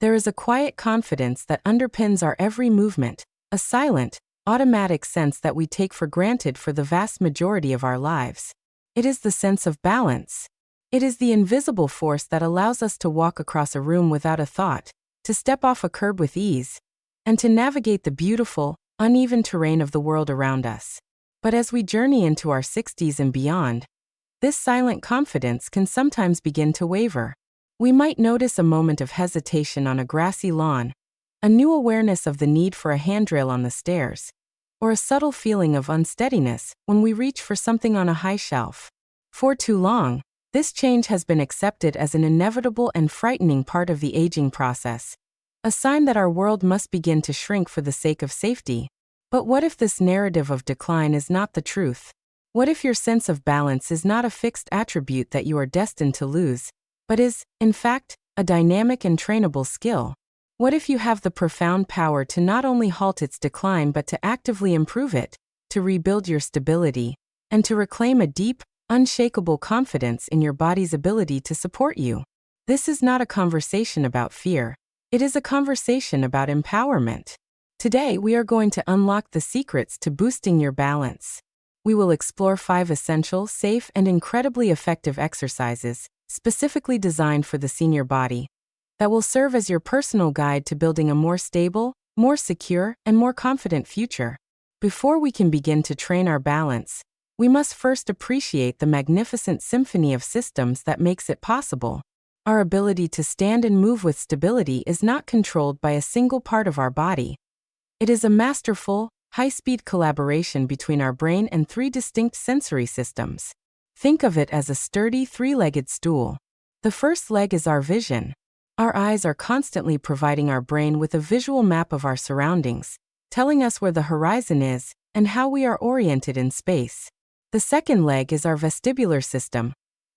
There is a quiet confidence that underpins our every movement, a silent, automatic sense that we take for granted for the vast majority of our lives. It is the sense of balance. It is the invisible force that allows us to walk across a room without a thought, to step off a curb with ease, and to navigate the beautiful, uneven terrain of the world around us. But as we journey into our 60s and beyond, this silent confidence can sometimes begin to waver. We might notice a moment of hesitation on a grassy lawn, a new awareness of the need for a handrail on the stairs, or a subtle feeling of unsteadiness when we reach for something on a high shelf. For too long, this change has been accepted as an inevitable and frightening part of the aging process, a sign that our world must begin to shrink for the sake of safety. But what if this narrative of decline is not the truth? What if your sense of balance is not a fixed attribute that you are destined to lose, but is, in fact, a dynamic and trainable skill? What if you have the profound power to not only halt its decline but to actively improve it, to rebuild your stability, and to reclaim a deep, unshakable confidence in your body's ability to support you? This is not a conversation about fear. It is a conversation about empowerment. Today, we are going to unlock the secrets to boosting your balance. We will explore 5 essential, safe, and incredibly effective exercises, specifically designed for the senior body, that will serve as your personal guide to building a more stable, more secure, and more confident future. Before we can begin to train our balance, we must first appreciate the magnificent symphony of systems that makes it possible. Our ability to stand and move with stability is not controlled by a single part of our body. It is a masterful, high-speed collaboration between our brain and 3 distinct sensory systems. Think of it as a sturdy 3-legged stool. The first leg is our vision. Our eyes are constantly providing our brain with a visual map of our surroundings, telling us where the horizon is and how we are oriented in space. The second leg is our vestibular system,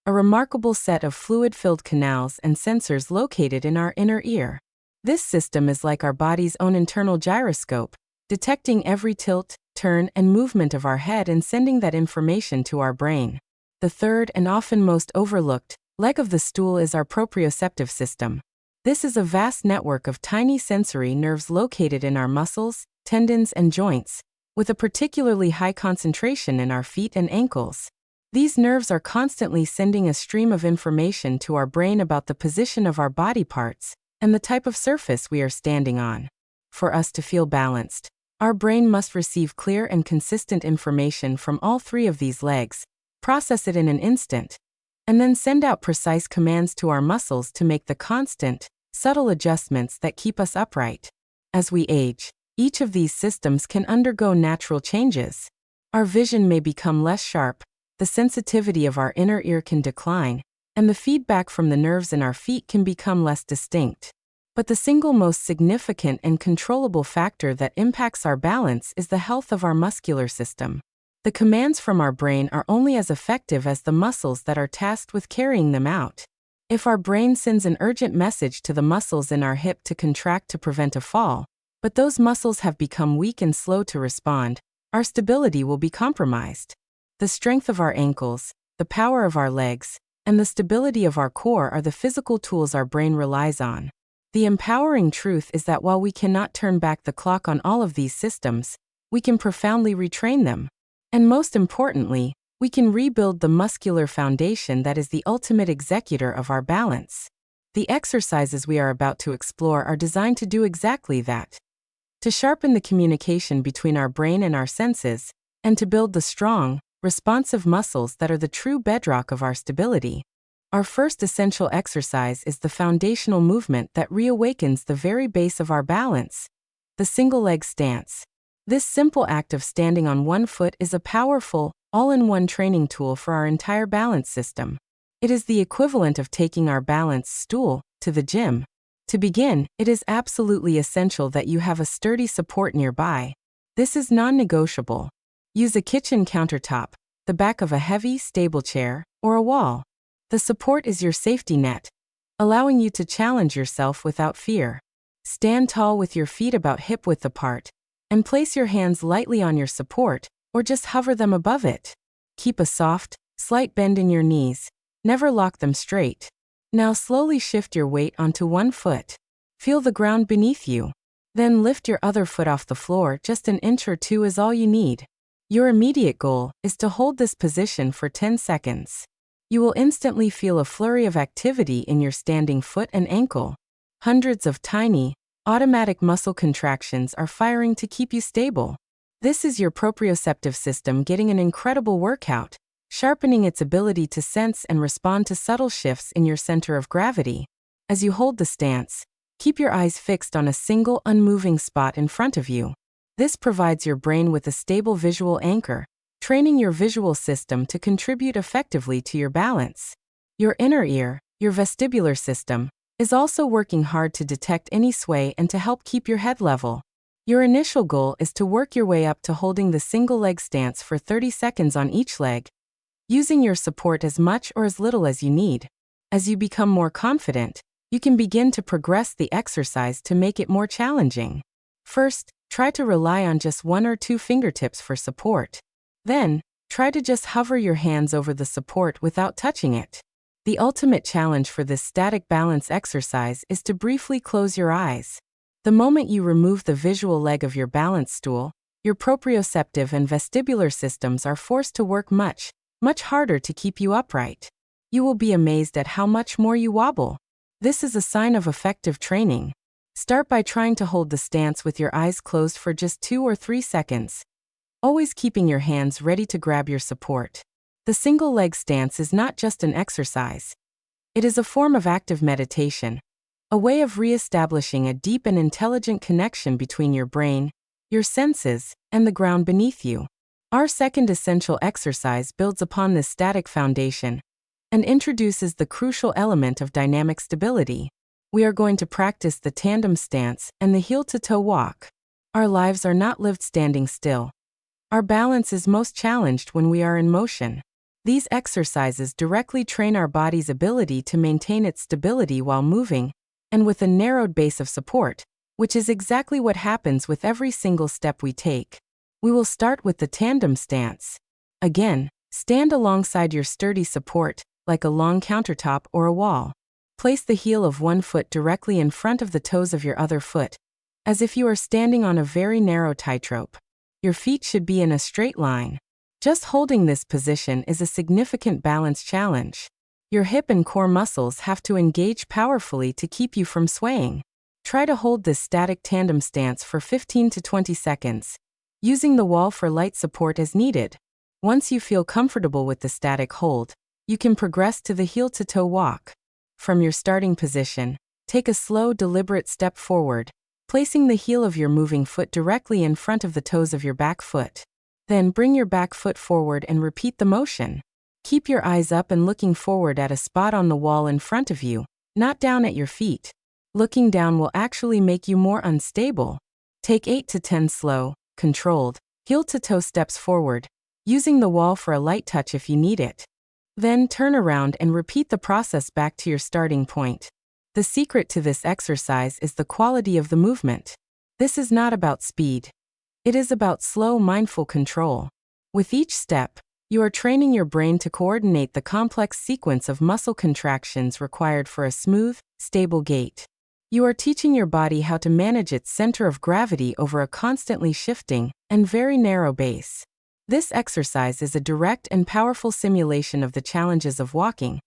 a remarkable set of fluid-filled canals and sensors located in our inner ear. This system is like our body's own internal gyroscope, detecting every tilt, turn, and movement of our head and sending that information to our brain. The third and often most overlooked leg of the stool is our proprioceptive system. This is a vast network of tiny sensory nerves located in our muscles, tendons, and joints, with a particularly high concentration in our feet and ankles. These nerves are constantly sending a stream of information to our brain about the position of our body parts and the type of surface we are standing on. For us to feel balanced, our brain must receive clear and consistent information from all 3 of these legs, process it in an instant, and then send out precise commands to our muscles to make the constant, subtle adjustments that keep us upright. As we age, each of these systems can undergo natural changes. Our vision may become less sharp, the sensitivity of our inner ear can decline, and the feedback from the nerves in our feet can become less distinct. But the single most significant and controllable factor that impacts our balance is the health of our muscular system. The commands from our brain are only as effective as the muscles that are tasked with carrying them out. If our brain sends an urgent message to the muscles in our hip to contract to prevent a fall, but those muscles have become weak and slow to respond, our stability will be compromised. The strength of our ankles, the power of our legs, and the stability of our core are the physical tools our brain relies on. The empowering truth is that while we cannot turn back the clock on all of these systems, we can profoundly retrain them. And most importantly, we can rebuild the muscular foundation that is the ultimate executor of our balance. The exercises we are about to explore are designed to do exactly that. To sharpen the communication between our brain and our senses, and to build the strong, responsive muscles that are the true bedrock of our stability. Our first essential exercise is the foundational movement that reawakens the very base of our balance, the single leg stance. This simple act of standing on one foot is a powerful, all-in-one training tool for our entire balance system. It is the equivalent of taking our balance stool to the gym. To begin, it is absolutely essential that you have a sturdy support nearby. This is non-negotiable. Use a kitchen countertop, the back of a heavy, stable chair, or a wall. The support is your safety net, allowing you to challenge yourself without fear. Stand tall with your feet about hip-width apart, and place your hands lightly on your support, or just hover them above it. Keep a soft, slight bend in your knees. Never lock them straight. Now slowly shift your weight onto one foot. Feel the ground beneath you. Then lift your other foot off the floor. Just an inch or two is all you need. Your immediate goal is to hold this position for 10 seconds. You will instantly feel a flurry of activity in your standing foot and ankle. Hundreds of tiny, automatic muscle contractions are firing to keep you stable. This is your proprioceptive system getting an incredible workout, sharpening its ability to sense and respond to subtle shifts in your center of gravity. As you hold the stance, keep your eyes fixed on a single unmoving spot in front of you. This provides your brain with a stable visual anchor, training your visual system to contribute effectively to your balance. Your inner ear, your vestibular system, is also working hard to detect any sway and to help keep your head level. Your initial goal is to work your way up to holding the single leg stance for 30 seconds on each leg, using your support as much or as little as you need. As you become more confident, you can begin to progress the exercise to make it more challenging. First, try to rely on just 1 or 2 fingertips for support. Then, try to just hover your hands over the support without touching it. The ultimate challenge for this static balance exercise is to briefly close your eyes. The moment you remove the visual leg of your balance stool, your proprioceptive and vestibular systems are forced to work much harder to keep you upright. You will be amazed at how much more you wobble. This is a sign of effective training. Start by trying to hold the stance with your eyes closed for just 2 or 3 seconds, always keeping your hands ready to grab your support. The single leg stance is not just an exercise. It is a form of active meditation, a way of re-establishing a deep and intelligent connection between your brain, your senses, and the ground beneath you. Our second essential exercise builds upon this static foundation and introduces the crucial element of dynamic stability. We are going to practice the tandem stance and the heel-to-toe walk. Our lives are not lived standing still. Our balance is most challenged when we are in motion. These exercises directly train our body's ability to maintain its stability while moving, and with a narrowed base of support, which is exactly what happens with every single step we take. We will start with the tandem stance. Again, stand alongside your sturdy support, like a long countertop or a wall. Place the heel of one foot directly in front of the toes of your other foot, as if you are standing on a very narrow tightrope. Your feet should be in a straight line. Just holding this position is a significant balance challenge. Your hip and core muscles have to engage powerfully to keep you from swaying. Try to hold this static tandem stance for 15 to 20 seconds, using the wall for light support as needed. Once you feel comfortable with the static hold, you can progress to the heel-to-toe walk. From your starting position, take a slow, deliberate step forward, placing the heel of your moving foot directly in front of the toes of your back foot. Then bring your back foot forward and repeat the motion. Keep your eyes up and looking forward at a spot on the wall in front of you, not down at your feet. Looking down will actually make you more unstable. Take 8 to 10 slow, controlled, heel-to-toe steps forward, using the wall for a light touch if you need it. Then turn around and repeat the process back to your starting point. The secret to this exercise is the quality of the movement. This is not about speed. It is about slow, mindful control. With each step, you are training your brain to coordinate the complex sequence of muscle contractions required for a smooth, stable gait. You are teaching your body how to manage its center of gravity over a constantly shifting and very narrow base. This exercise is a direct and powerful simulation of the challenges of walking,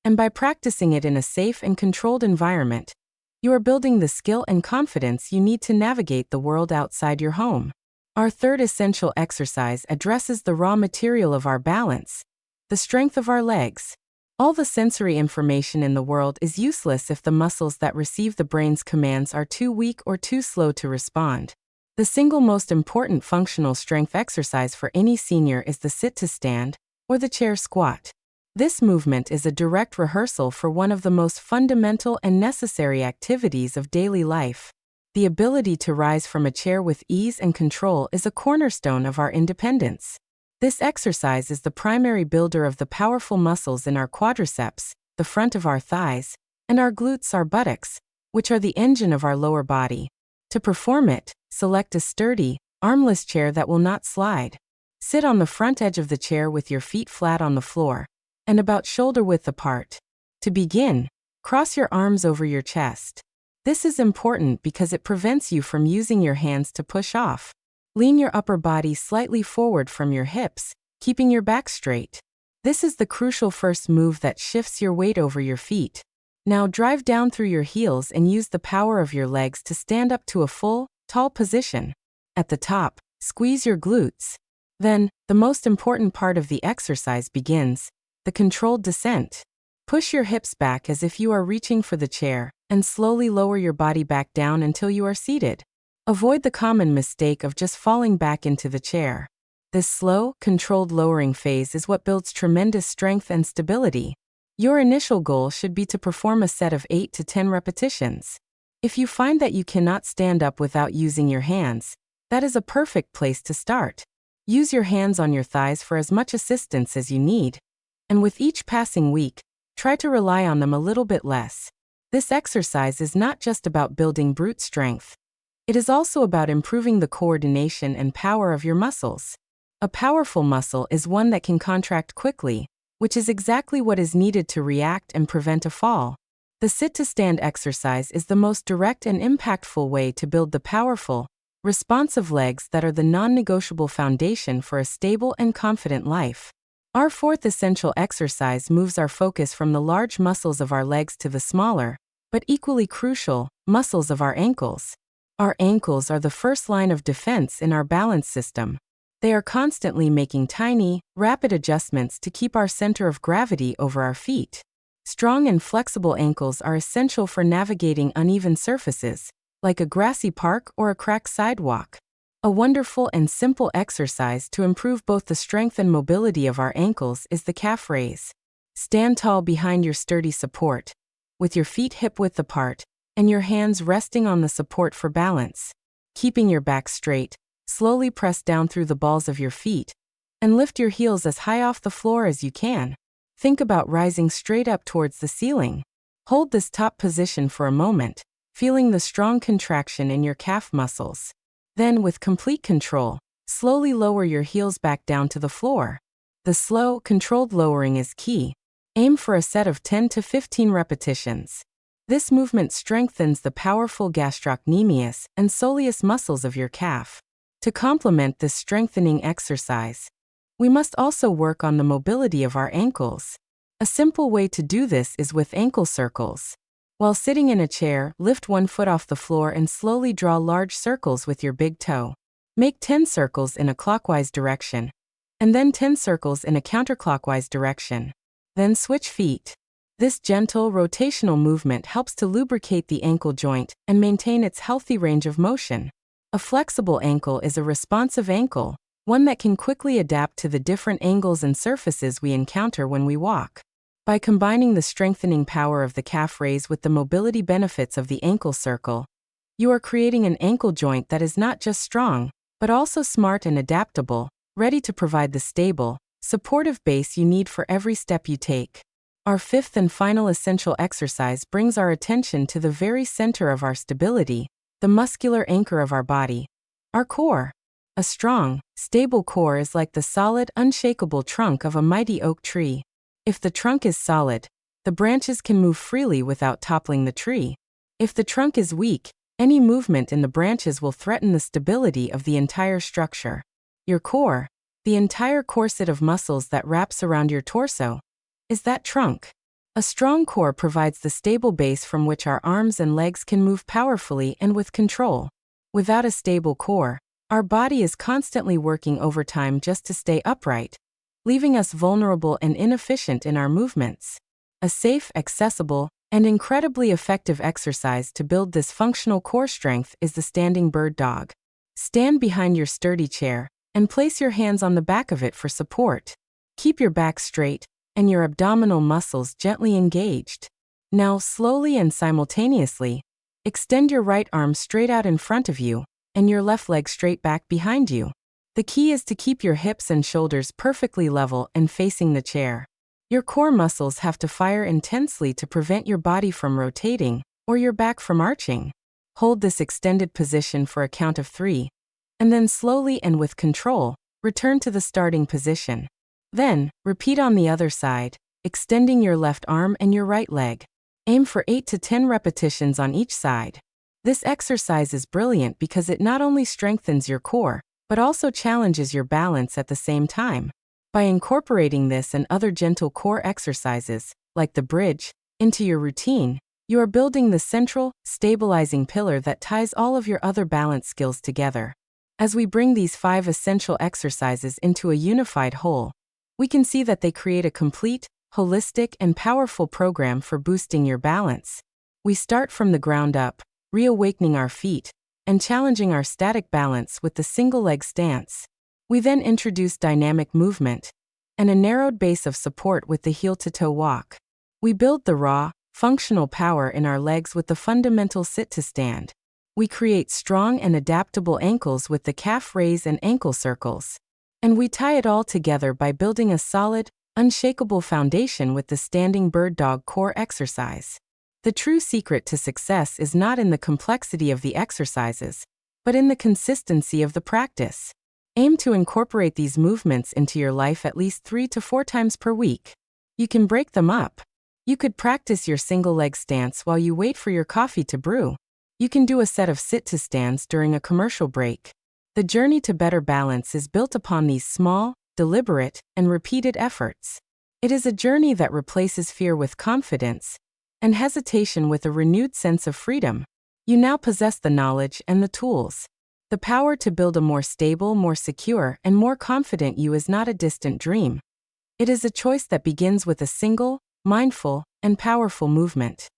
and by practicing it in a safe and controlled environment, you are building the skill and confidence you need to navigate the world outside your home. Our third essential exercise addresses the raw material of our balance, the strength of our legs. All the sensory information in the world is useless if the muscles that receive the brain's commands are too weak or too slow to respond. The single most important functional strength exercise for any senior is the sit-to-stand, or the chair squat. This movement is a direct rehearsal for one of the most fundamental and necessary activities of daily life. The ability to rise from a chair with ease and control is a cornerstone of our independence. This exercise is the primary builder of the powerful muscles in our quadriceps, the front of our thighs, and our glutes, our buttocks, which are the engine of our lower body. To perform it, select a sturdy, armless chair that will not slide. Sit on the front edge of the chair with your feet flat on the floor, and about shoulder width apart. To begin, cross your arms over your chest. This is important because it prevents you from using your hands to push off. Lean your upper body slightly forward from your hips, keeping your back straight. This is the crucial first move that shifts your weight over your feet. Now drive down through your heels and use the power of your legs to stand up to a full, tall position. At the top, squeeze your glutes. Then, the most important part of the exercise begins, the controlled descent. Push your hips back as if you are reaching for the chair, and slowly lower your body back down until you are seated. Avoid the common mistake of just falling back into the chair. This slow, controlled lowering phase is what builds tremendous strength and stability. Your initial goal should be to perform a set of 8 to 10 repetitions. If you find that you cannot stand up without using your hands, that is a perfect place to start. Use your hands on your thighs for as much assistance as you need. And with each passing week, try to rely on them a little bit less. This exercise is not just about building brute strength. It is also about improving the coordination and power of your muscles. A powerful muscle is one that can contract quickly, which is exactly what is needed to react and prevent a fall. The sit-to-stand exercise is the most direct and impactful way to build the powerful, responsive legs that are the non-negotiable foundation for a stable and confident life. Our fourth essential exercise moves our focus from the large muscles of our legs to the smaller, but equally crucial, muscles of our ankles. Our ankles are the first line of defense in our balance system. They are constantly making tiny, rapid adjustments to keep our center of gravity over our feet. Strong and flexible ankles are essential for navigating uneven surfaces, like a grassy park or a cracked sidewalk. A wonderful and simple exercise to improve both the strength and mobility of our ankles is the calf raise. Stand tall behind your sturdy support, with your feet hip-width apart, and your hands resting on the support for balance. Keeping your back straight, slowly press down through the balls of your feet, and lift your heels as high off the floor as you can. Think about rising straight up towards the ceiling. Hold this top position for a moment, feeling the strong contraction in your calf muscles. Then, with complete control, slowly lower your heels back down to the floor. The slow, controlled lowering is key. Aim for a set of 10 to 15 repetitions. This movement strengthens the powerful gastrocnemius and soleus muscles of your calf. To complement this strengthening exercise, we must also work on the mobility of our ankles. A simple way to do this is with ankle circles. While sitting in a chair, lift one foot off the floor and slowly draw large circles with your big toe. Make 10 circles in a clockwise direction, and then 10 circles in a counterclockwise direction. Then switch feet. This gentle, rotational movement helps to lubricate the ankle joint and maintain its healthy range of motion. A flexible ankle is a responsive ankle, one that can quickly adapt to the different angles and surfaces we encounter when we walk. By combining the strengthening power of the calf raise with the mobility benefits of the ankle circle, you are creating an ankle joint that is not just strong, but also smart and adaptable, ready to provide the stable, supportive base you need for every step you take. Our fifth and final essential exercise brings our attention to the very center of our stability, the muscular anchor of our body, our core. A strong, stable core is like the solid, unshakable trunk of a mighty oak tree. If the trunk is solid, the branches can move freely without toppling the tree. If the trunk is weak, any movement in the branches will threaten the stability of the entire structure. Your core, the entire corset of muscles that wraps around your torso, is that trunk. A strong core provides the stable base from which our arms and legs can move powerfully and with control. Without a stable core, our body is constantly working overtime just to stay upright, leaving us vulnerable and inefficient in our movements. A safe, accessible, and incredibly effective exercise to build this functional core strength is the standing bird dog. Stand behind your sturdy chair and place your hands on the back of it for support. Keep your back straight and your abdominal muscles gently engaged. Now, slowly and simultaneously, extend your right arm straight out in front of you and your left leg straight back behind you. The key is to keep your hips and shoulders perfectly level and facing the chair. Your core muscles have to fire intensely to prevent your body from rotating or your back from arching. Hold this extended position for a count of 3, and then slowly and with control, return to the starting position. Then, repeat on the other side, extending your left arm and your right leg. Aim for 8 to 10 repetitions on each side. This exercise is brilliant because it not only strengthens your core, but also challenges your balance at the same time. By incorporating this and other gentle core exercises, like the bridge, into your routine, you are building the central, stabilizing pillar that ties all of your other balance skills together. As we bring these 5 essential exercises into a unified whole, we can see that they create a complete, holistic, and powerful program for boosting your balance. We start from the ground up, reawakening our feet, and challenging our static balance with the single leg stance. We then introduce dynamic movement and a narrowed base of support with the heel-to-toe walk. We build the raw, functional power in our legs with the fundamental sit-to-stand. We create strong and adaptable ankles with the calf raise and ankle circles. And we tie it all together by building a solid, unshakable foundation with the standing bird dog core exercise. The true secret to success is not in the complexity of the exercises, but in the consistency of the practice. Aim to incorporate these movements into your life at least 3 to 4 times per week. You can break them up. You could practice your single leg stance while you wait for your coffee to brew. You can do a set of sit-to-stands during a commercial break. The journey to better balance is built upon these small, deliberate, and repeated efforts. It is a journey that replaces fear with confidence and hesitation with a renewed sense of freedom. You now possess the knowledge and the tools. The power to build a more stable, more secure, and more confident you is not a distant dream. It is a choice that begins with a single, mindful, and powerful movement.